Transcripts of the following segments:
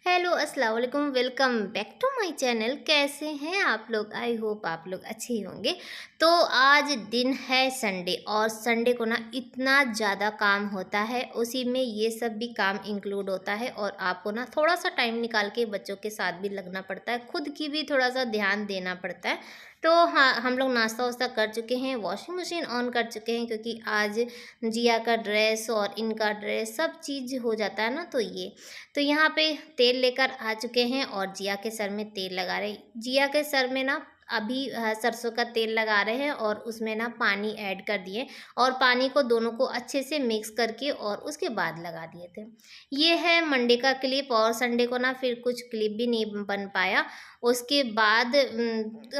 Hello अस्सलाम वालेकुम, welcome back to my channel. कैसे हैं आप लोग? आई होप आप लोग अच्छे ही होंगे। तो आज दिन है संडे और संडे को ना इतना ज़्यादा काम होता है, उसी में ये सब भी काम इंक्लूड होता है और आपको ना थोड़ा सा टाइम निकाल के बच्चों के साथ भी लगना पड़ता है, खुद की भी थोड़ा सा ध्यान देना पड़ता है। तो हाँ, हम लोग नाश्ता वास्ता कर चुके हैं, वॉशिंग मशीन ऑन कर चुके हैं क्योंकि आज जिया का ड्रेस और इनका ड्रेस सब चीज़ हो जाता है ना। तो यहाँ पे तेल लेकर आ चुके हैं और जिया के सर में तेल लगा रहे हैं। जिया के सर में ना अभी सरसों का तेल लगा रहे हैं और उसमें ना पानी ऐड कर दिए और पानी को दोनों को अच्छे से मिक्स करके और उसके बाद लगा दिए थे। ये है मंडे का क्लिप और संडे को ना फिर कुछ क्लिप भी नहीं बन पाया। उसके बाद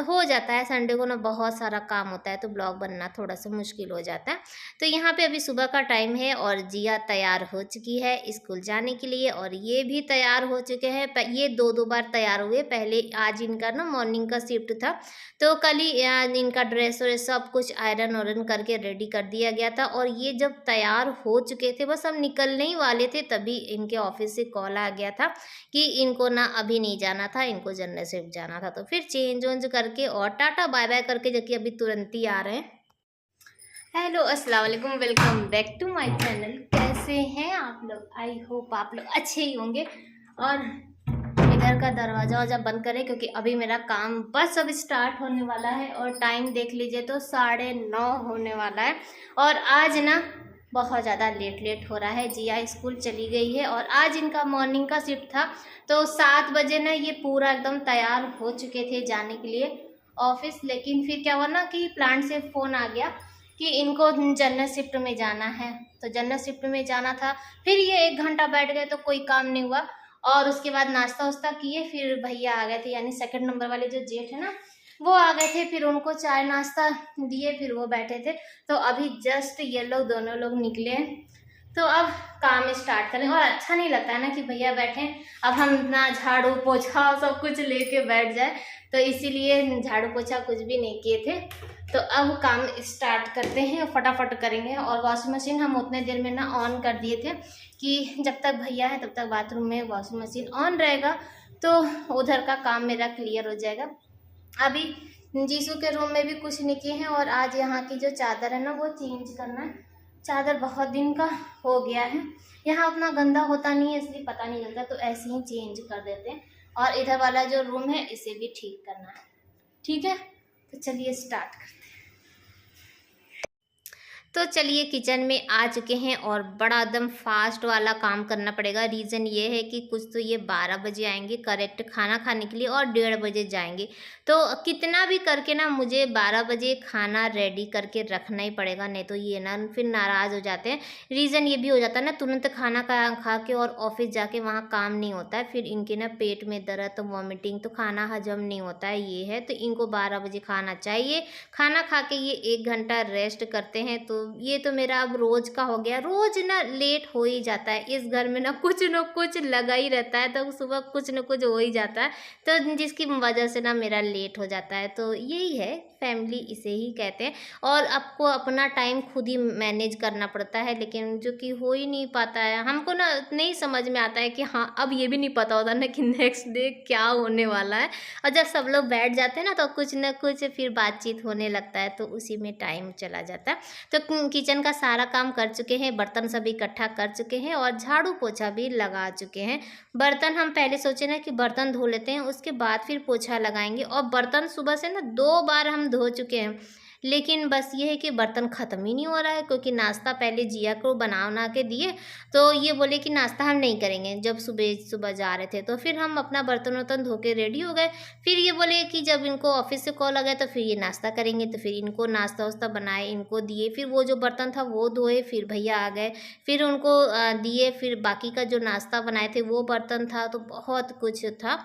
हो जाता है, संडे को ना बहुत सारा काम होता है तो ब्लॉग बनना थोड़ा सा मुश्किल हो जाता है। तो यहाँ पे अभी सुबह का टाइम है और जिया तैयार हो चुकी है स्कूल जाने के लिए और ये भी तैयार हो चुके हैं। ये दो दो बार तैयार हुए। पहले आज इनका ना मॉर्निंग का शिफ्ट था तो कल ही इनका ड्रेस व्रेस सब कुछ आयरन वायरन करके रेडी कर दिया गया था और ये जब तैयार हो चुके थे, बस अब निकलने ही वाले थे, तभी इनके ऑफिस से कॉल आ गया था कि इनको ना अभी नहीं जाना था, इनको जन्नत शिफ्ट जाना था। तो फिर चेंज वेंज करके और टाटा बाय बाय करके जबकि अभी तुरंत ही आ रहे हैं। हेलो अस्सलाम वालेकुम, welcome back to my channel. कैसे हैं आप लोग? आई होप आप लोग अच्छे ही होंगे। और इधर का दरवाज़ा वरजा बंद करें क्योंकि अभी मेरा काम बस अब स्टार्ट होने वाला है और टाइम देख लीजिए तो 9:30 होने वाला है। और आज ना बहुत ज़्यादा लेट हो रहा है। जिया स्कूल चली गई है और आज इनका मॉर्निंग का शिफ्ट था तो 7 बजे ना ये पूरा एकदम तैयार हो चुके थे जाने के लिए ऑफिस। लेकिन फिर क्या हुआ ना कि प्लांट से फ़ोन आ गया कि इनको जन्नत शिफ्ट में जाना है, तो जन्नत शिफ्ट में जाना था। फिर ये 1 घंटा बैठ गए तो कोई काम नहीं हुआ और उसके बाद नाश्ता वास्ता किए। फिर भैया आ गए थे, यानी सेकंड नंबर वाले जो जेठ है ना, वो आ गए थे। फिर उनको चाय नाश्ता दिए, फिर वो बैठे थे। तो अभी जस्ट ये लोग दोनों लोग निकले हैं तो अब काम स्टार्ट करें। और अच्छा नहीं लगता है ना कि भैया बैठे, अब हम ना झाड़ू पोछा सब कुछ लेके बैठ जाए, तो इसीलिए झाड़ू पोछा कुछ भी नहीं किए थे। तो अब काम स्टार्ट करते हैं, फटाफट करेंगे। और वॉशिंग मशीन हम उतने देर में ना ऑन कर दिए थे कि जब तक भैया है तब तक बाथरूम में वॉशिंग मशीन ऑन रहेगा तो उधर का काम मेरा क्लियर हो जाएगा। अभी जीसू के रूम में भी कुछ नहीं किए हैं और आज यहाँ की जो चादर है ना वो चेंज करना है। चादर बहुत दिन का हो गया है, यहाँ उतना गंदा होता नहीं है इसलिए पता नहीं लगता, तो ऐसे ही चेंज कर देते हैं। और इधर वाला जो रूम है इसे भी ठीक करना है। ठीक है, तो चलिए स्टार्ट करते हैं। तो चलिए किचन में आ चुके हैं और बड़ा एकदम फास्ट वाला काम करना पड़ेगा। रीज़न ये है कि कुछ तो ये 12 बजे आएंगे करेक्ट खाना खाने के लिए और 1:30 बजे जाएंगे। तो कितना भी करके ना मुझे 12 बजे खाना रेडी करके रखना ही पड़ेगा, नहीं तो ये ना फिर नाराज़ हो जाते हैं। रीज़न ये भी हो जाता है ना, तुरंत खाना खा के और ऑफिस जाके वहाँ काम नहीं होता है, फिर इनके ना पेट में दर्द तो वॉमिटिंग, तो खाना हजम नहीं होता है। ये है तो इनको 12 बजे खाना चाहिए। खाना खा के ये 1 घंटा रेस्ट करते हैं। तो ये तो मेरा अब रोज का हो गया, रोज ना लेट हो ही जाता है। इस घर में ना कुछ लगा ही रहता है तो सुबह कुछ न कुछ हो ही जाता है, तो जिसकी वजह से ना मेरा लेट हो जाता है। तो यही है, फैमिली इसे ही कहते हैं। और आपको अपना टाइम खुद ही मैनेज करना पड़ता है, लेकिन जो कि हो ही नहीं पाता है। हमको ना नहीं समझ में आता है कि हाँ, अब ये भी नहीं पता होता ना कि नेक्स्ट डे क्या होने वाला है। और जब सब लोग बैठ जाते हैं ना तो कुछ न कुछ फिर बातचीत होने लगता है, तो उसी में टाइम चला जाता है। तो किचन का सारा काम कर चुके हैं, बर्तन सब इकट्ठा कर चुके हैं और झाड़ू पोछा भी लगा चुके हैं। बर्तन हम पहले सोचे ना कि बर्तन धो लेते हैं, उसके बाद फिर पोछा लगाएंगे। और बर्तन सुबह से ना 2 बार हम धो चुके हैं, लेकिन बस ये है कि बर्तन ख़त्म ही नहीं हो रहा है। क्योंकि नाश्ता पहले जिया को बना के दिए तो ये बोले कि नाश्ता हम नहीं करेंगे, जब सुबह जा रहे थे। तो फिर हम अपना बर्तन वर्तन धो के रेडी हो गए। फिर ये बोले कि जब इनको ऑफिस से कॉल आ गया तो फिर ये नाश्ता करेंगे, तो फिर इनको नाश्ता वास्ता बनाए, इनको दिए। फिर वो जो बर्तन था वो धोए, फिर भैया आ गए, फिर उनको दिए। फिर बाकी का जो नाश्ता बनाए थे वो बर्तन था, तो बहुत कुछ था।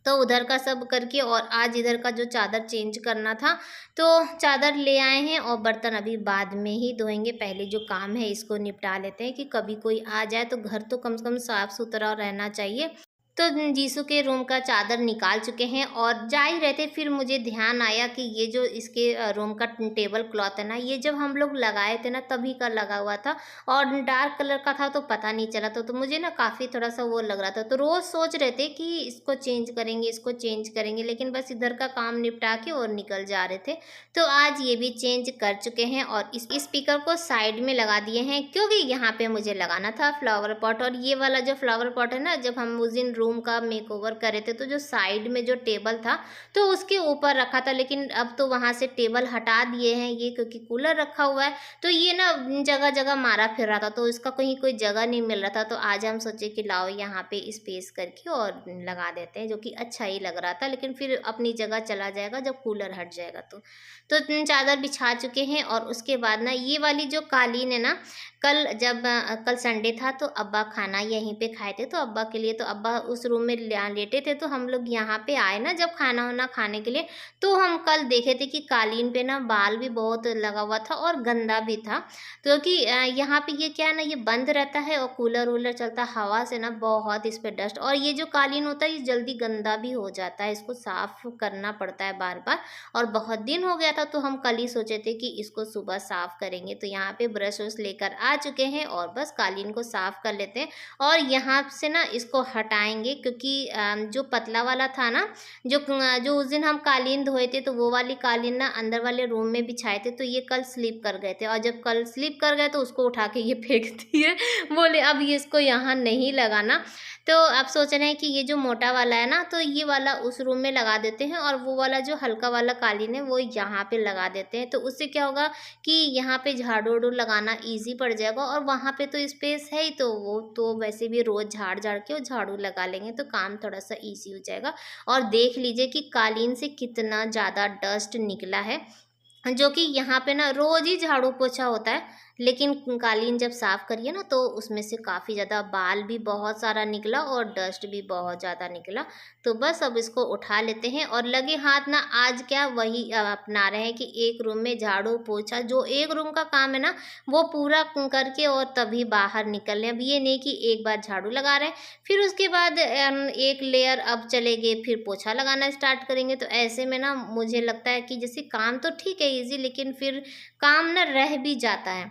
तो उधर का सब करके और आज इधर का जो चादर चेंज करना था तो चादर ले आए हैं और बर्तन अभी बाद में ही धोएंगे। पहले जो काम है इसको निपटा लेते हैं कि कभी कोई आ जाए तो घर तो कम से कम साफ़ सुथरा रहना चाहिए। तो जीसू के रूम का चादर निकाल चुके हैं और जा ही रहे थे, फिर मुझे ध्यान आया कि ये जो इसके रूम का टेबल क्लॉथ है ना, ये जब हम लोग लगाए थे ना तभी का लगा हुआ था और डार्क कलर का था, तो पता नहीं चला। तो मुझे ना काफ़ी थोड़ा सा वो लग रहा था, तो रोज़ सोच रहे थे कि इसको चेंज करेंगे, इसको चेंज करेंगे, लेकिन बस इधर का काम निपटा के और निकल जा रहे थे। तो आज ये भी चेंज कर चुके हैं और इस स्पीकर को साइड में लगा दिए हैं, क्योंकि यहाँ पे मुझे लगाना था फ्लावर पॉट। और ये वाला जो फ्लावर पॉट है ना, जब हम उस दिन रूम का मेकओवर करे थे तो जो साइड में जो टेबल था तो उसके ऊपर रखा था, लेकिन अब तो वहाँ से टेबल हटा दिए हैं ये, क्योंकि कूलर रखा हुआ है। तो ये ना जगह जगह मारा फिर रहा था, तो इसका कहीं कोई जगह नहीं मिल रहा था। तो आज हम सोचे कि लाओ यहाँ पे स्पेस करके और लगा देते हैं, जो कि अच्छा ही लग रहा था, लेकिन फिर अपनी जगह चला जाएगा जब कूलर हट जाएगा। तो चादर बिछा चुके हैं और उसके बाद ना ये वाली जो कालीन है ना, कल संडे था तो अब्बा खाना यहीं पे खाए थे, तो अब्बा के लिए, तो अब्बा उस रूम में लेटे थे, तो हम लोग यहाँ पे आए ना जब खाना वाना खाने के लिए, तो हम कल देखे थे कि कालीन पे ना बाल भी बहुत लगा हुआ था और गंदा भी था। क्योंकि यहाँ पे ये क्या है ना, ये बंद रहता है और कूलर वूलर चलता है, हवा से ना बहुत इस पे डस्ट, और ये जो कालीन होता है ये जल्दी गंदा भी हो जाता है, इसको साफ करना पड़ता है बार बार। और बहुत दिन हो गया था तो हम कल ही सोचे थे कि इसको सुबह साफ करेंगे। तो यहाँ पे ब्रश वश लेकर आ चुके हैं और बस कालीन को साफ कर लेते हैं और यहाँ से ना इसको हटाएंगे, क्योंकि जो पतला वाला था ना, जो उस दिन हम कालीन धोए थे, तो वो वाली कालीन ना अंदर वाले रूम में बिछाए थे, तो ये कल स्लिप कर गए थे, और जब कल स्लिप कर गए तो उसको उठा के ये फेंक दिए। बोले अब ये इसको यहाँ नहीं लगाना। तो आप सोच रहे हैं कि ये जो मोटा वाला है ना, तो ये वाला उस रूम में लगा देते हैं और वो वाला जो हल्का वाला कालीन है वो यहाँ पे लगा देते हैं। तो उससे क्या होगा कि यहाँ पे झाड़ू वाड़ू लगाना इजी पड़ जाएगा, और वहाँ पे तो स्पेस है ही, तो वो तो वैसे भी रोज़ झाड़ झाड़ के और झाड़ू लगा लेंगे, तो काम थोड़ा सा ईजी हो जाएगा। और देख लीजिए कि कालीन से कितना ज़्यादा डस्ट निकला है, जो कि यहाँ पे ना रोज़ ही झाड़ू पोछा होता है, लेकिन कालीन जब साफ़ करिए ना तो उसमें से काफ़ी ज़्यादा बाल भी बहुत सारा निकला और डस्ट भी बहुत ज़्यादा निकला। तो बस अब इसको उठा लेते हैं और लगे हाथ ना आज क्या वही अपना रहे हैं कि एक रूम में झाड़ू पोछा, जो एक रूम का काम है ना वो पूरा करके और तभी बाहर निकल रहे हैं। अब ये नहीं कि एक बार झाड़ू लगा रहे हैं फिर उसके बाद एक लेयर अब चलेंगे फिर पोछा लगाना स्टार्ट करेंगे। तो ऐसे में ना मुझे लगता है कि जैसे काम तो ठीक है इजी, लेकिन फिर काम ना रह भी जाता है।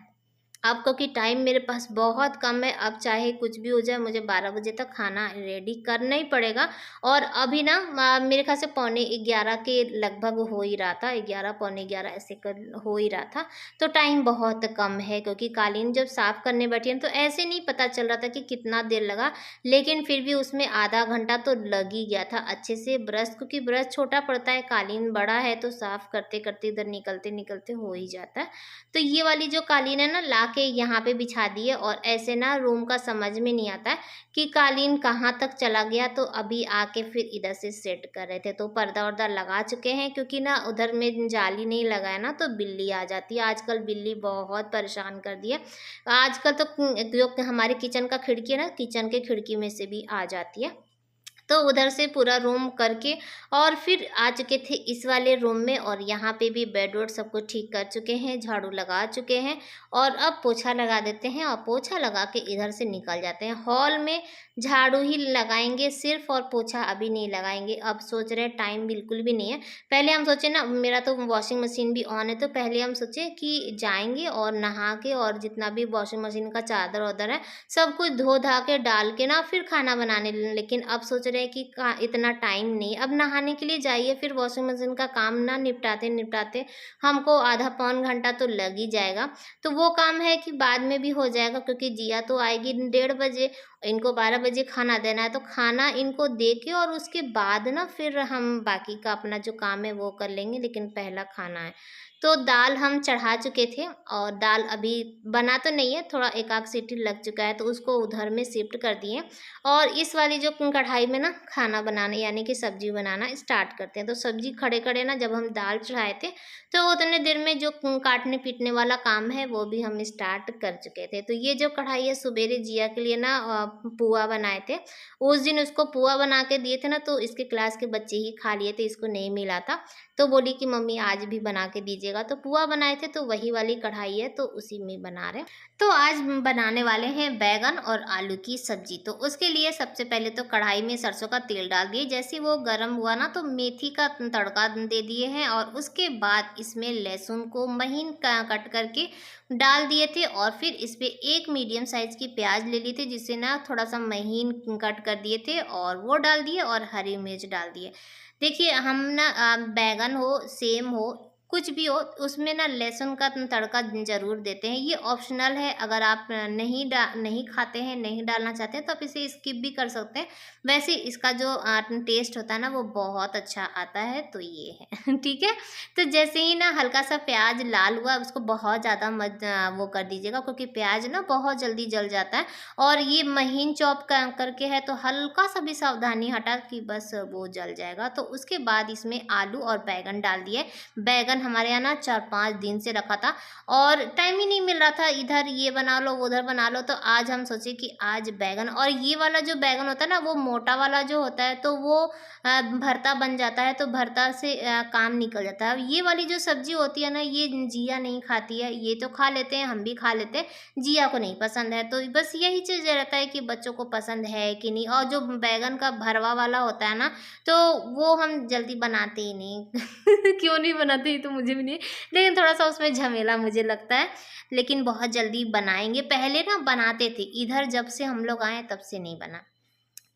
अब क्योंकि टाइम मेरे पास बहुत कम है, अब चाहे कुछ भी हो जाए मुझे 12 बजे तक खाना रेडी करना ही पड़ेगा। और अभी ना मेरे ख्याल से पौने 11 के लगभग हो ही रहा था, 11 पौने 11 ऐसे कर हो ही रहा था। तो टाइम बहुत कम है, क्योंकि कालीन जब साफ़ करने बैठी हैं तो ऐसे नहीं पता चल रहा था कि कितना देर लगा, लेकिन फिर भी उसमें आधा घंटा तो लग ही गया था अच्छे से। ब्रश, क्योंकि ब्रश छोटा पड़ता है, कालीन बड़ा है, तो साफ़ करते करते इधर निकलते निकलते हो ही जाता है। तो ये वाली जो कालीन है ना ला के यहाँ पे बिछा दी है, और ऐसे ना रूम का समझ में नहीं आता है कि कालीन कहाँ तक चला गया। तो अभी आके फिर इधर से सेट कर रहे थे, तो पर्दा वर्दा लगा चुके हैं, क्योंकि ना उधर में जाली नहीं लगाया ना तो बिल्ली आ जाती है। आजकल बिल्ली बहुत परेशान कर दी है, आजकल तो जो हमारे किचन का खिड़की है ना, किचन के खिड़की में से भी आ जाती है। तो उधर से पूरा रूम करके और फिर आ चुके थे इस वाले रूम में, और यहाँ पे भी बेड वोड सब कुछ ठीक कर चुके हैं, झाड़ू लगा चुके हैं, और अब पोछा लगा देते हैं। और पोछा लगा के इधर से निकल जाते हैं। हॉल में झाड़ू ही लगाएंगे सिर्फ, और पोछा अभी नहीं लगाएंगे। अब सोच रहे हैं टाइम बिल्कुल भी नहीं है। पहले हम सोचे ना, मेरा तो वॉशिंग मशीन भी ऑन है, तो पहले हम सोचे कि जाएंगे और नहा के और जितना भी वॉशिंग मशीन का चादर वादर है सब कुछ धो धा के डाल के ना फिर खाना बनाने लगे। लेकिन अब सोच रहे हैं कि इतना टाइम नहीं, अब नहाने के लिए जाइए फिर वॉशिंग मशीन का काम ना निपटाते निपटाते हमको आधा पौन घंटा तो लग ही जाएगा। तो वो काम है कि बाद में भी हो जाएगा, क्योंकि जिया तो आएगी 1:30 बजे, इनको 12 बजे खाना देना है, तो खाना इनको दे के और उसके बाद ना फिर हम बाकी का अपना जो काम है वो कर लेंगे, लेकिन पहला खाना है। तो दाल हम चढ़ा चुके थे, और दाल अभी बना तो नहीं है, थोड़ा एक आध सीटी लग चुका है, तो उसको उधर में शिफ्ट कर दिए। और इस वाली जो कढ़ाई में ना खाना बनाने यानी कि सब्जी बनाना स्टार्ट करते हैं। तो सब्जी खड़े खड़े ना जब हम दाल चढ़ाए थे तो उतने देर में जो काटने पीटने वाला काम है वो भी हम स्टार्ट कर चुके थे। तो ये जो कढ़ाई है सुबेरे जिया के लिए ना पुआ बनाए थे, उस दिन उसको पुआ बना के दिए थे ना, तो इसके क्लास के बच्चे ही खा लिए थे, इसको नहीं मिला था। तो बोली कि मम्मी आज भी बना के दीजिएगा। दीजिएगा। तो पुआ बनाए थे तो वही वाली कढ़ाई है, तो उसी में बना रहे हैं। तो आज बनाने वाले हैं बैगन और आलू की सब्जी। तो उसके लिए सबसे पहले तो कढ़ाई में सरसों का तेल डाल दिए, जैसे वो गर्म हुआ ना तो मेथी का तड़का दे दिए हैं, और उसके बाद इसमें लहसुन को महीन कट करके डाल दिए थे, और फिर इस पे एक मीडियम साइज की प्याज ले ली थी, जिसे ना थोड़ा सा महीन कट कर दिए थे, और वो डाल दिए, और हरी मिर्च डाल दिए। देखिए हम ना बैगन हो, सेम हो, कुछ भी हो, उसमें ना लहसुन का तड़का ज़रूर देते हैं। ये ऑप्शनल है, अगर आप नहीं खाते हैं, नहीं डालना चाहते हैं, तो आप इसे स्किप भी कर सकते हैं। वैसे इसका जो टेस्ट होता है ना वो बहुत अच्छा आता है, तो ये है ठीक है। तो जैसे ही ना हल्का सा प्याज लाल हुआ, उसको बहुत ज़्यादा मत वो कर दीजिएगा, क्योंकि प्याज ना बहुत जल्दी जल जाता है, और ये महीन चॉप करके है, तो हल्का सा भी सावधानी हटा कि बस वो जल जाएगा। तो उसके बाद इसमें आलू और बैगन डाल दिए। बैगन हमारे यहाँ ना 4-5 दिन से रखा था, और टाइम ही नहीं मिल रहा था, इधर ये बना लो उधर बना लो, तो आज हम सोचे कि आज बैगन, और ये वाला जो बैगन होता है ना वो मोटा वाला जो होता है, तो वो भरता बन जाता है, तो भरता से काम निकल जाता है। ये वाली जो सब्जी होती है ना, ये जिया नहीं खाती है, ये तो खा लेते हैं, हम भी खा लेते हैं, जिया को नहीं पसंद है। तो बस यही चीज़ रहता है कि बच्चों को पसंद है कि नहीं। और जो बैगन का भरवा वाला होता है ना, तो वो हम जल्दी बनाते ही नहीं क्यों नहीं बनाते ये तो मुझे भी नहीं, लेकिन थोड़ा सा उसमें झमेला मुझे लगता है, लेकिन बहुत जल्दी बनाएंगे। पहले ना बनाते थे, इधर जब से हम लोग आए तब से नहीं बना।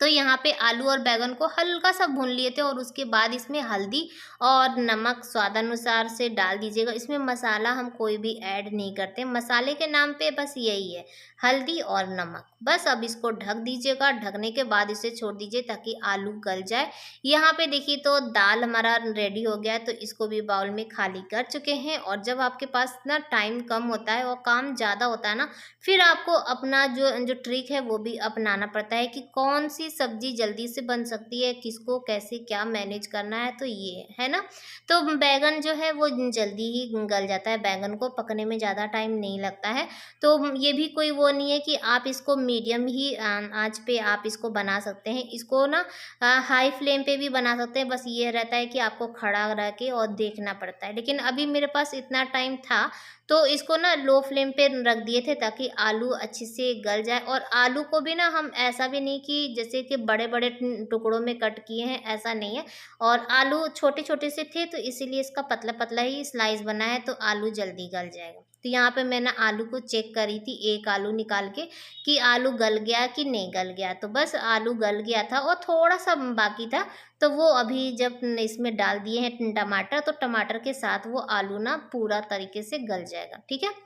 तो यहाँ पे आलू और बैगन को हल्का सा भून लिए थे, और उसके बाद इसमें हल्दी और नमक स्वादानुसार से डाल दीजिएगा। इसमें मसाला हम कोई भी ऐड नहीं करते, मसाले के नाम पे बस यही है, हल्दी और नमक, बस। अब इसको ढक दीजिएगा, ढकने के बाद इसे छोड़ दीजिए ताकि आलू गल जाए। यहाँ पे देखिए तो दाल हमारा रेडी हो गया है, तो इसको भी बाउल में खाली कर चुके हैं। और जब आपके पास ना टाइम कम होता है और काम ज़्यादा होता है ना, फिर आपको अपना जो जो ट्रिक है वो भी अपनाना पड़ता है कि कौन सी सब्जी जल्दी से बन सकती है, किसको कैसे क्या मैनेज करना है, तो ये है ना। तो बैगन जो है वो जल्दी ही गल जाता है, बैगन को पकने में ज़्यादा टाइम नहीं लगता है। तो ये भी कोई वो नहीं है कि आप इसको मीडियम ही आंच पे आप इसको बना सकते हैं, इसको ना हाई फ्लेम पे भी बना सकते हैं, बस ये रहता है कि आपको खड़ा रह के और देखना पड़ता है। लेकिन अभी मेरे पास इतना टाइम था, तो इसको ना लो फ्लेम पे रख दिए थे ताकि आलू अच्छे से गल जाए। और आलू को भी ना हम ऐसा भी नहीं कि जैसे कि बड़े बड़े टुकड़ों में कट किए हैं, ऐसा नहीं है। और आलू छोटे छोटे से थे, तो इसीलिए इसका पतला पतला ही स्लाइस बना है, तो आलू जल्दी गल जाएगा। तो यहाँ पे मैंने आलू को चेक करी थी, एक आलू निकाल के, कि आलू गल गया कि नहीं गल गया। तो बस आलू गल गया था, और थोड़ा सा बाकी था, तो वो अभी जब इसमें डाल दिए हैं टमाटर, तो टमाटर के साथ वो आलू ना पूरा तरीके से गल जाएगा, ठीक है।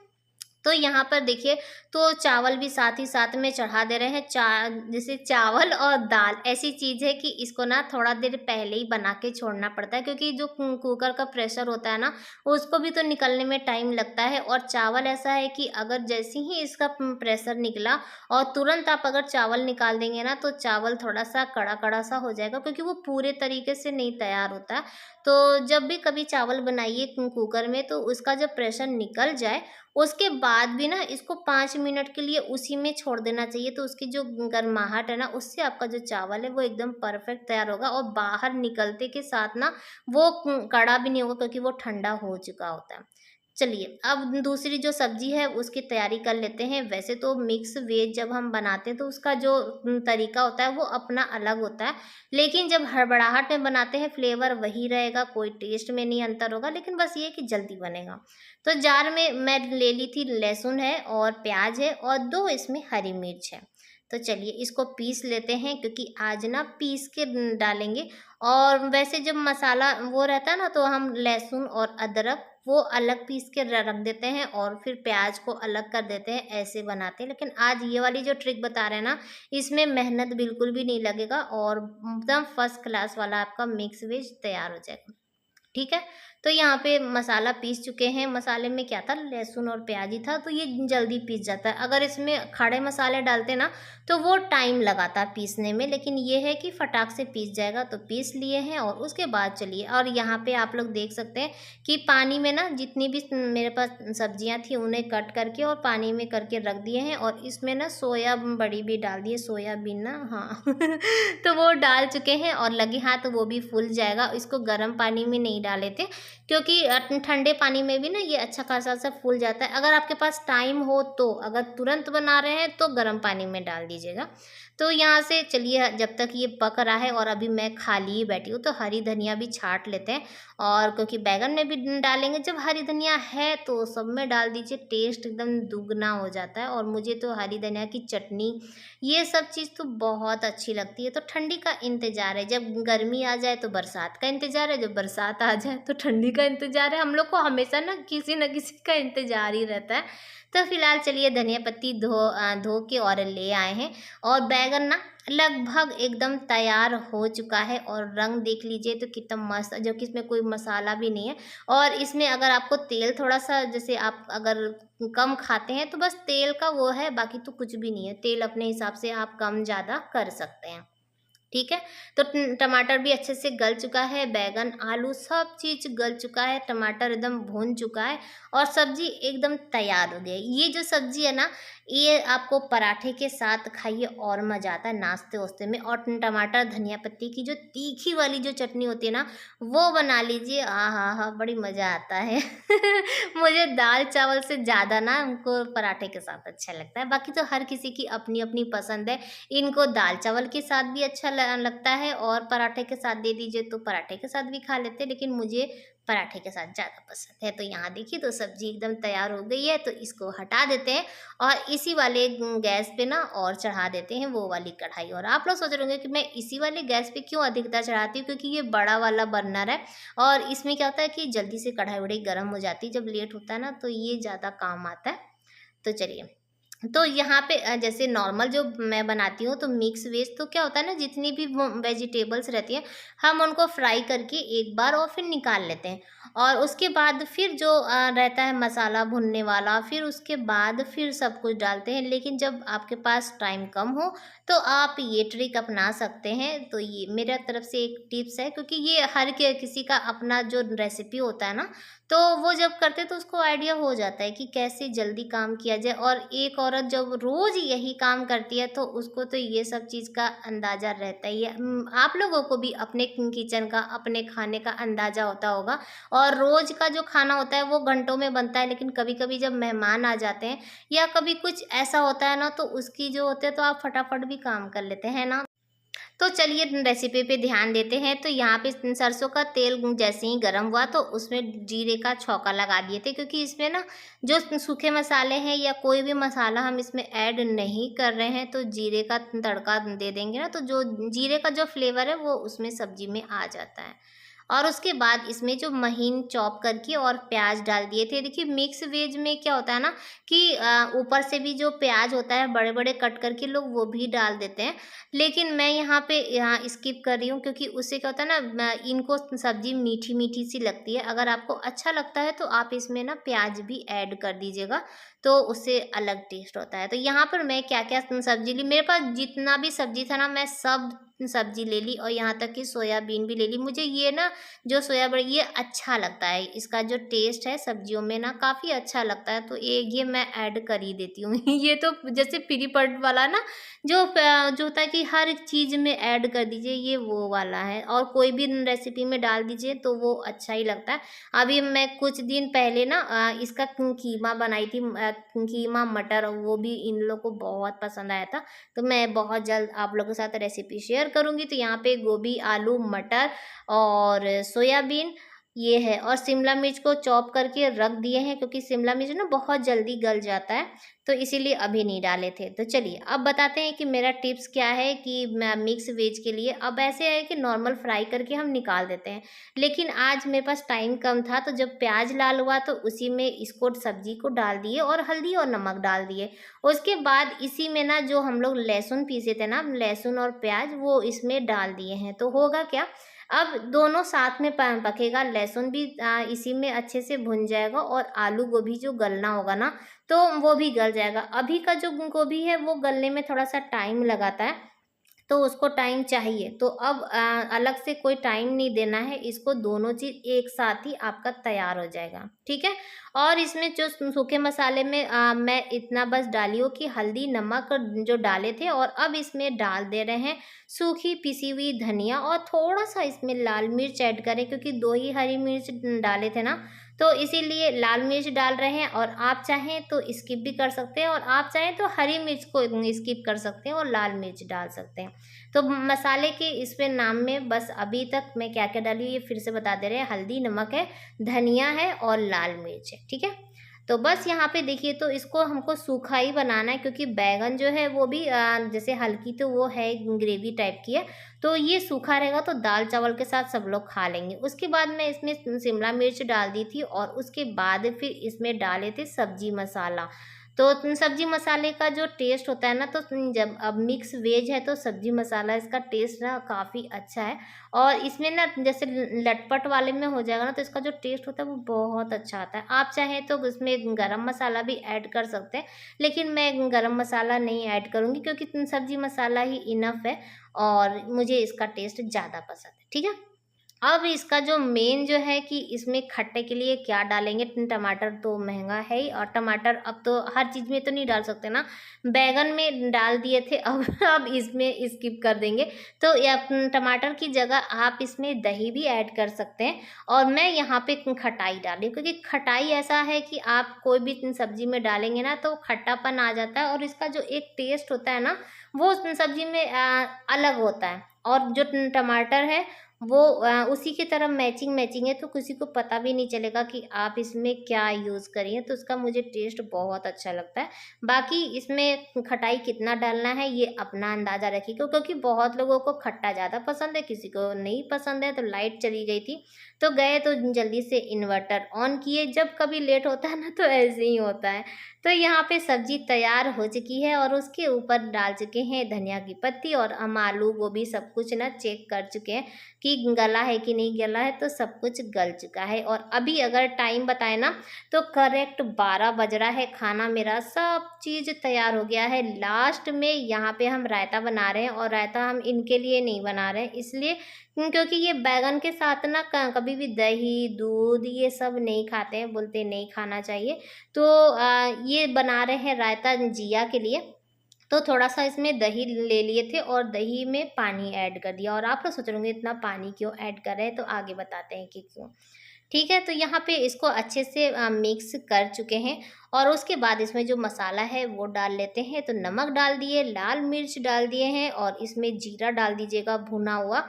तो यहाँ पर देखिए, तो चावल भी साथ ही साथ में चढ़ा दे रहे हैं। जैसे चावल और दाल ऐसी चीज़ है कि इसको ना थोड़ा देर पहले ही बना के छोड़ना पड़ता है, क्योंकि जो कुकर का प्रेशर होता है ना, उसको भी तो निकलने में टाइम लगता है। और चावल ऐसा है कि अगर जैसे ही इसका प्रेशर निकला और तुरंत आप अगर चावल निकाल देंगे ना, तो चावल थोड़ा सा कड़ा कड़ा सा हो जाएगा, क्योंकि वो पूरे तरीके से नहीं तैयार होता। तो जब भी कभी चावल बनाइए कुकर में, तो उसका जब प्रेशर निकल जाए, उसके बाद भी ना इसको 5 मिनट के लिए उसी में छोड़ देना चाहिए। तो उसकी जो गर्माहट है ना, उससे आपका जो चावल है वो एकदम परफेक्ट तैयार होगा, और बाहर निकलते के साथ ना वो कड़ा भी नहीं होगा, क्योंकि वो ठंडा हो चुका होता है। चलिए, अब दूसरी जो सब्जी है उसकी तैयारी कर लेते हैं। वैसे तो मिक्स वेज जब हम बनाते हैं, तो उसका जो तरीका होता है वो अपना अलग होता है, लेकिन जब हड़बड़ाहट में बनाते हैं फ्लेवर वही रहेगा, कोई टेस्ट में नहीं अंतर होगा, लेकिन बस ये कि जल्दी बनेगा। तो जार में मैं ले ली थी, लहसुन है और प्याज है, और 2 इसमें हरी मिर्च है। तो चलिए इसको पीस लेते हैं, क्योंकि आज ना पीस के डालेंगे। और वैसे जब मसाला वो रहता है ना, तो हम लहसुन और अदरक वो अलग पीस के रख देते हैं, और फिर प्याज को अलग कर देते हैं, ऐसे बनाते हैं। लेकिन आज ये वाली जो ट्रिक बता रहे हैं ना, इसमें मेहनत बिल्कुल भी नहीं लगेगा, और एकदम फर्स्ट क्लास वाला आपका मिक्स वेज तैयार हो जाएगा, ठीक है। तो यहाँ पे मसाला पीस चुके हैं। मसाले में क्या था, लहसुन और प्याज ही था, तो ये जल्दी पीस जाता है। अगर इसमें खड़े मसाले डालते ना, तो वो टाइम लगाता पीसने में, लेकिन ये है कि फटाक से पीस जाएगा। तो पीस लिए हैं, और उसके बाद चलिए, और यहाँ पे आप लोग देख सकते हैं कि पानी में ना जितनी भी मेरे पास सब्जियाँ थी उन्हें कट करके और पानी में करके रख दिए हैं। और इसमें ना सोया बड़ी भी डाल दिए, सोयाबीन ना, हाँ तो वो डाल चुके हैं, और लगे हाथ वो भी फूल जाएगा। इसको गर्म पानी में नहीं डाले थे, क्योंकि ठंडे पानी में भी ना ये अच्छा खासा सा फूल जाता है। अगर आपके पास टाइम हो तो, अगर तुरंत बना रहे हैं तो गर्म पानी में डाल दीजिएगा। तो यहाँ से चलिए, जब तक ये पक रहा है और अभी मैं खाली ही बैठी हूँ, तो हरी धनिया भी छाँट लेते हैं। और क्योंकि बैंगन में भी डालेंगे, जब हरी धनिया है तो सब में डाल दीजिए, टेस्ट एकदम दुगना हो जाता है। और मुझे तो हरी धनिया की चटनी, ये सब चीज़ तो बहुत अच्छी लगती है। तो ठंडी का इंतज़ार है, जब गर्मी आ जाए तो बरसात का इंतज़ार है, जब बरसात आ जाए तो ठंडी का इंतज़ार है। हम लोग को हमेशा ना किसी न किसी का इंतज़ार ही रहता है। तो फिलहाल चलिए धनिया पत्ती धो के और ले आए हैं। और बैंगन ना लगभग एकदम तैयार हो चुका है, और रंग देख लीजिए तो कितना मस्त, जो कि इसमें कोई मसाला भी नहीं है। और इसमें अगर आपको तेल थोड़ा-सा, जैसे आप अगर कम खाते हैं तो बस तेल का वो है, बाकी तो कुछ भी नहीं है। तेल अपने हिसाब से आप कम ज़्यादा कर सकते हैं। ठीक है? तो टमाटर भी अच्छे से गल चुका है, बैंगन, आलू सब चीज़ गल चुका है, टमाटर एकदम भून चुका है और सब्ज़ी एकदम तैयार हो गई है। ये जो सब्ज़ी है ना, ये आपको पराठे के साथ खाइए और मज़ा आता है नाश्ते-वास्ते में। और टमाटर, धनिया पत्ती की जो तीखी वाली जो चटनी होती है ना, वो बना लीजिए, आहा हा! बड़ी मज़ा आता है। मुझे दाल-चावल से ज़्यादा ना हमको पराठे के साथ अच्छा लगता है। बाकी तो हर किसी की अपनी-अपनी पसंद है। इनको दाल-चावल के साथ भी अच्छा लगता है, और पराठे के साथ दे दीजिए तो पराठे के साथ भी खा लेते हैं, लेकिन मुझे पराठे के साथ ज़्यादा पसंद है। तो यहाँ देखिए, तो सब्ज़ी एकदम तैयार हो गई है, तो इसको हटा देते हैं और इसी वाले गैस पे ना और चढ़ा देते हैं वो वाली कढ़ाई। और आप लोग सोच रहे होंगे कि मैं इसी वाले गैस पे क्यों अधिकतर चढ़ाती हूँ, क्योंकि ये बड़ा वाला बर्नर है और इसमें क्या होता है कि जल्दी से कढ़ाई-वढ़ाई गर्म हो जाती है। जब लेट होता है ना, तो ये ज़्यादा काम आता है। तो चलिए, तो यहाँ पे जैसे नॉर्मल जो मैं बनाती हूँ, तो मिक्स वेज तो क्या होता है ना, जितनी भी वो वेजिटेबल्स रहती हैं, हम उनको फ्राई करके एक बार और फिर निकाल लेते हैं। और उसके बाद फिर जो रहता है मसाला भुनने वाला, फिर उसके बाद फिर सब कुछ डालते हैं। लेकिन जब आपके पास टाइम कम हो तो आप ये ट्रिक अपना सकते हैं। तो ये मेरा तरफ से एक टिप्स है, क्योंकि ये हर किसी का अपना जो रेसिपी होता है ना, तो वो जब करते तो उसको आइडिया हो जाता है कि कैसे जल्दी काम किया जाए। और एक औरत जब रोज़ यही काम करती है तो उसको तो ये सब चीज़ का अंदाज़ा रहता ही है। आप लोगों को भी अपने किचन का, अपने खाने का अंदाज़ा होता होगा। और रोज़ का जो खाना होता है वो घंटों में बनता है, लेकिन कभी-कभी जब मेहमान आ जाते हैं या कभी कुछ ऐसा होता है ना, तो उसकी जो होते हैं तो आप फटाफट भी काम कर लेते हैं ना। तो चलिए रेसिपी पे ध्यान देते हैं। तो यहाँ पे सरसों का तेल जैसे ही गर्म हुआ तो उसमें जीरे का छौंका लगा दिए थे, क्योंकि इसमें ना जो सूखे मसाले हैं या कोई भी मसाला हम इसमें ऐड नहीं कर रहे हैं, तो जीरे का तड़का दे देंगे ना, तो जो जीरे का जो फ्लेवर है वो उसमें सब्जी में आ जाता है। और उसके बाद इसमें जो महीन चॉप करके और प्याज डाल दिए थे। देखिए मिक्स वेज में क्या होता है ना कि ऊपर से भी जो प्याज होता है बड़े बड़े कट करके लोग वो भी डाल देते हैं, लेकिन मैं यहाँ स्किप कर रही हूँ, क्योंकि उससे क्या होता है ना, इनको सब्जी मीठी मीठी सी लगती है। अगर आपको अच्छा लगता है तो आप इसमें ना प्याज भी ऐड कर दीजिएगा, तो उससे अलग टेस्ट होता है। तो यहाँ पर मैं क्या क्या सब्जी ली, मेरे पास जितना भी सब्जी था ना, मैं सब सब्जी ले ली, और यहाँ तक कि सोयाबीन भी ले ली। मुझे ये ना जो सोया बड़ी ये अच्छा लगता है, इसका जो टेस्ट है सब्जियों में ना काफ़ी अच्छा लगता है, तो ये मैं ऐड कर ही देती हूँ। ये तो जैसे प्री पड वाला ना, जो होता है कि हर एक चीज़ में ऐड कर दीजिए, ये वो वाला है। और कोई भी रेसिपी में डाल दीजिए तो वो अच्छा ही लगता है। अभी मैं कुछ दिन पहले ना इसका कीमा बनाई थी, कीमा मटर, वो भी इन लोग को बहुत पसंद आया था। तो मैं बहुत जल्द आप लोगों के साथ रेसिपी शेयर करूँगी। तो यहाँ पे गोभी, आलू, मटर और सोयाबीन ये है, और शिमला मिर्च को चॉप करके रख दिए हैं, क्योंकि शिमला मिर्च ना बहुत जल्दी गल जाता है, तो इसीलिए अभी नहीं डाले थे। तो चलिए अब बताते हैं कि मेरा टिप्स क्या है कि मिक्स वेज के लिए। अब ऐसे है कि नॉर्मल फ्राई करके हम निकाल देते हैं, लेकिन आज मेरे पास टाइम कम था, तो जब प्याज लाल हुआ तो उसी में इसको सब्जी को डाल दिए और हल्दी और नमक डाल दिए। उसके बाद इसी में ना जो हम लोग लहसुन पीसे थे ना, लहसुन और प्याज वो इसमें डाल दिए हैं। तो होगा क्या, अब दोनों साथ में पकेगा, लहसुन भी इसी में अच्छे से भुन जाएगा, और आलू गोभी जो गलना होगा ना, तो वो भी गल जाएगा। अभी का जो गोभी है वो गलने में थोड़ा सा टाइम लगाता है, तो उसको टाइम चाहिए। तो अब अलग से कोई टाइम नहीं देना है, इसको दोनों चीज़ एक साथ ही आपका तैयार हो जाएगा, ठीक है। और इसमें जो सूखे मसाले में मैं इतना बस डाली हूँ कि हल्दी नमक जो डाले थे, और अब इसमें डाल दे रहे हैं सूखी पिसी हुई धनिया, और थोड़ा सा इसमें लाल मिर्च ऐड करें, क्योंकि 2 ही हरी मिर्च डाले थे ना, तो इसीलिए लाल मिर्च डाल रहे हैं। और आप चाहें तो स्किप भी कर सकते हैं, और आप चाहें तो हरी मिर्च को स्किप कर सकते हैं और लाल मिर्च डाल सकते हैं। तो मसाले के इसमें नाम में बस अभी तक मैं क्या-क्या डाली हूँ ये फिर से बता दे रहे हैं। हल्दी, नमक है, धनिया है और लाल मिर्च है, ठीक है। तो बस यहाँ पे देखिए, तो इसको हमको सूखा ही बनाना है, क्योंकि बैंगन जो है वो भी जैसे हल्की तो वो है, ग्रेवी टाइप की है, तो ये सूखा रहेगा तो दाल चावल के साथ सब लोग खा लेंगे। उसके बाद मैं इसमें शिमला मिर्च डाल दी थी, और उसके बाद फिर इसमें डाले थे सब्जी मसाला। तो सब्जी मसाले का जो टेस्ट होता है ना, तो जब अब मिक्स वेज है तो सब्जी मसाला इसका टेस्ट ना काफ़ी अच्छा है। और इसमें ना जैसे लटपट वाले में हो जाएगा ना, तो इसका जो टेस्ट होता है वो बहुत अच्छा आता है। आप चाहें तो उसमें गरम मसाला भी ऐड कर सकते हैं, लेकिन मैं गरम मसाला नहीं ऐड करूँगी, क्योंकि सब्जी मसाला ही इनफ है, और मुझे इसका टेस्ट ज़्यादा पसंद है, ठीक है। अब इसका जो मेन जो है कि इसमें खट्टे के लिए क्या डालेंगे, टमाटर तो महँगा है ही, और टमाटर अब तो हर चीज़ में तो नहीं डाल सकते ना, बैंगन में डाल दिए थे, अब इसमें स्किप कर देंगे। तो या टमाटर की जगह आप इसमें दही भी ऐड कर सकते हैं, और मैं यहाँ पे खटाई डाली हूँ, क्योंकि खटाई ऐसा है कि आप कोई भी सब्ज़ी में डालेंगे ना तो खट्टापन आ जाता है, और इसका जो एक टेस्ट होता है ना, वो सब्ज़ी में अलग होता है। और जो टमाटर है वो उसी की तरह मैचिंग है, तो किसी को पता भी नहीं चलेगा कि आप इसमें क्या यूज़ करी हैं, तो उसका मुझे टेस्ट बहुत अच्छा लगता है। बाकी इसमें खटाई कितना डालना है ये अपना अंदाज़ा रखिएगा, क्योंकि बहुत लोगों को खट्टा ज़्यादा पसंद है, किसी को नहीं पसंद है। तो लाइट चली गई थी, तो गए तो जल्दी से इन्वर्टर ऑन किए। जब कभी लेट होता है ना तो ऐसे ही होता है। तो यहाँ पे सब्ज़ी तैयार हो चुकी है, और उसके ऊपर डाल चुके हैं धनिया की पत्ती, और हम आलू गोभी सब कुछ ना चेक कर चुके हैं कि गला है कि नहीं गला है, तो सब कुछ गल चुका है। और अभी अगर टाइम बताए ना, तो करेक्ट 12 बज रहा है, खाना मेरा सब चीज़ तैयार हो गया है। लास्ट में यहाँ पे हम रायता बना रहे हैं, और रायता हम इनके लिए नहीं बना रहे हैं, इसलिए क्योंकि ये बैंगन के साथ ना कभी भी दही दूध ये सब नहीं खाते हैं, बोलते हैं नहीं खाना चाहिए। तो ये बना रहे हैं रायता जिया के लिए। तो थोड़ा-सा इसमें दही ले लिए थे, और दही में पानी ऐड कर दिया। और आप लोग सोच रहे होंगे इतना पानी क्यों ऐड कर रहे हैं, तो आगे बताते हैं कि क्यों। ठीक है, तो यहाँ पे इसको अच्छे से मिक्स कर चुके हैं, और उसके बाद इसमें जो मसाला है वो डाल लेते हैं। तो नमक डाल दिए, लाल मिर्च डाल दिए हैं, और इसमें जीरा डाल दीजिएगा, भुना हुआ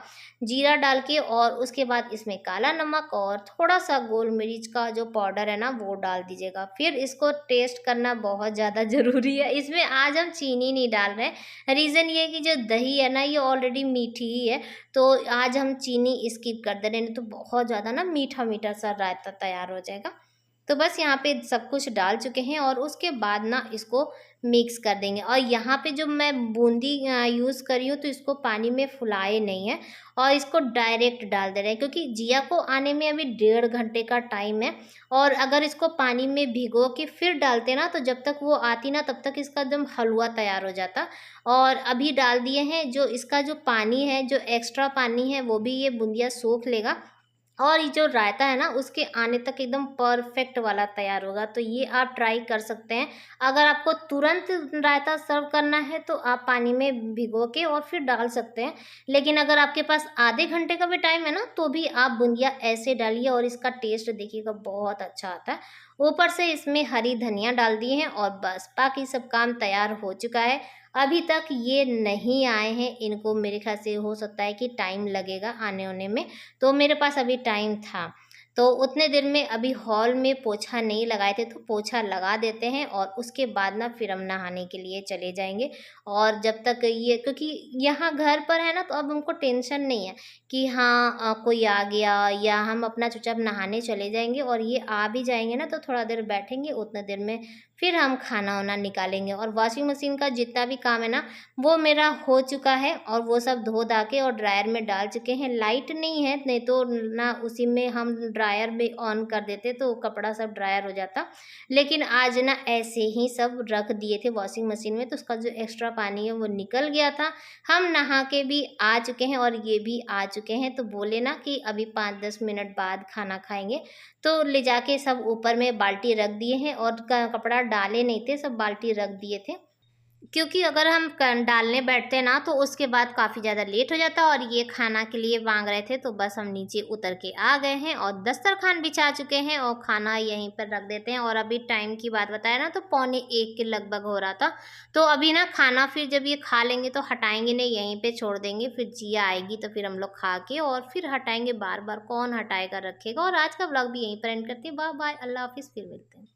जीरा डाल के, और उसके बाद इसमें काला नमक और थोड़ा-सा गोल मिर्च का जो पाउडर है ना वो डाल दीजिएगा। फिर इसको टेस्ट करना बहुत ज़्यादा ज़रूरी है। इसमें आज हम चीनी नहीं डाल रहे हैं, रीज़न ये है कि जो दही है ना ये ऑलरेडी मीठी ही है, तो आज हम चीनी स्किप कर दे रहे हैं, नहीं तो बहुत ज़्यादा ना मीठा-मीठा सा रायता तैयार हो जाएगा। तो बस यहाँ पे सब कुछ डाल चुके हैं, और उसके बाद ना इसको मिक्स कर देंगे। और यहाँ पे जो मैं बूंदी यूज़ करी हूँ, तो इसको पानी में फुलाए नहीं है, और इसको डायरेक्ट डाल दे रहे हैं, क्योंकि जिया को आने में अभी 1.5 घंटे का टाइम है। और अगर इसको पानी में भिगो के फिर डालते ना, तो जब तक वो आती ना तब तक इसका एकदम हलवा तैयार हो जाता। और अभी डाल दिए हैं, जो इसका जो पानी है, जो एक्स्ट्रा पानी है वो भी ये बूंदिया सोख लेगा, और ये जो रायता है ना उसके आने तक एकदम परफेक्ट वाला तैयार होगा। तो ये आप ट्राई कर सकते हैं। अगर आपको तुरंत रायता सर्व करना है तो आप पानी में भिगो के और फिर डाल सकते हैं, लेकिन अगर आपके पास आधे घंटे का भी टाइम है ना, तो भी आप बूंदिया ऐसे डालिए, और इसका टेस्ट देखिएगा बहुत अच्छा आता है। ऊपर से इसमें हरी धनिया डाल दिए हैं, और बस बाकी सब काम तैयार हो चुका है। अभी तक ये नहीं आए हैं, इनको मेरे ख्याल से हो सकता है कि टाइम लगेगा आने होने में, तो मेरे पास अभी टाइम था। तो उतने देर में अभी हॉल में पोछा नहीं लगाए थे, तो पोछा लगा देते हैं, और उसके बाद ना फिर हम नहाने के लिए चले जाएँगे। और जब तक ये, क्योंकि यहाँ घर पर है ना, तो अब हमको टेंशन नहीं है कि हाँ कोई आ गया, या हम अपना चुपचाप नहाने चले जाएँगे, और ये आ भी जाएँगे ना तो थोड़ा देर बैठेंगे, उतने देर में फिर हम खाना वाना निकालेंगे। और वॉशिंग मशीन का जितना भी काम है ना, वो मेरा हो चुका है और वो सब धो धा के और ड्रायर में डाल चुके हैं। लाइट नहीं है, नहीं तो ना उसी में हम ड्रायर में ऑन कर देते तो कपड़ा सब ड्रायर हो जाता। लेकिन आज ना ऐसे ही सब रख दिए थे वॉशिंग मशीन में, तो उसका जो एक्स्ट्रा पानी है वो निकल गया था। हम नहा के भी आ चुके हैं और ये भी आ चुके हैं, तो बोले ना कि अभी 5-10 मिनट बाद खाना खाएंगे, तो ले जाके सब ऊपर में बाल्टी रख दिए हैं और कपड़ा डाले नहीं थे, सब बाल्टी रख दिए थे। क्योंकि अगर हम डालने बैठते ना तो उसके बाद काफ़ी ज़्यादा लेट हो जाता। और ये खाना के लिए मांग रहे थे, तो बस हम नीचे उतर के आ गए हैं और दस्तरखान बिछा चुके हैं और खाना यहीं पर रख देते हैं। और अभी टाइम की बात बताया ना, तो 12:45 के लगभग हो रहा था। तो अभी ना खाना फिर जब ये खा लेंगे तो हटाएंगे नहीं, यहीं पे छोड़ देंगे, फिर जिया आएगी तो फिर हम लोग खा के और फिर हटाएंगे। बार बार कौन हटाएगा, रखेगा। और आज का ब्लॉग भी यहीं पर एंड करते हैं। बाय बाय, अल्लाह हाफिज़, फिर मिलते हैं।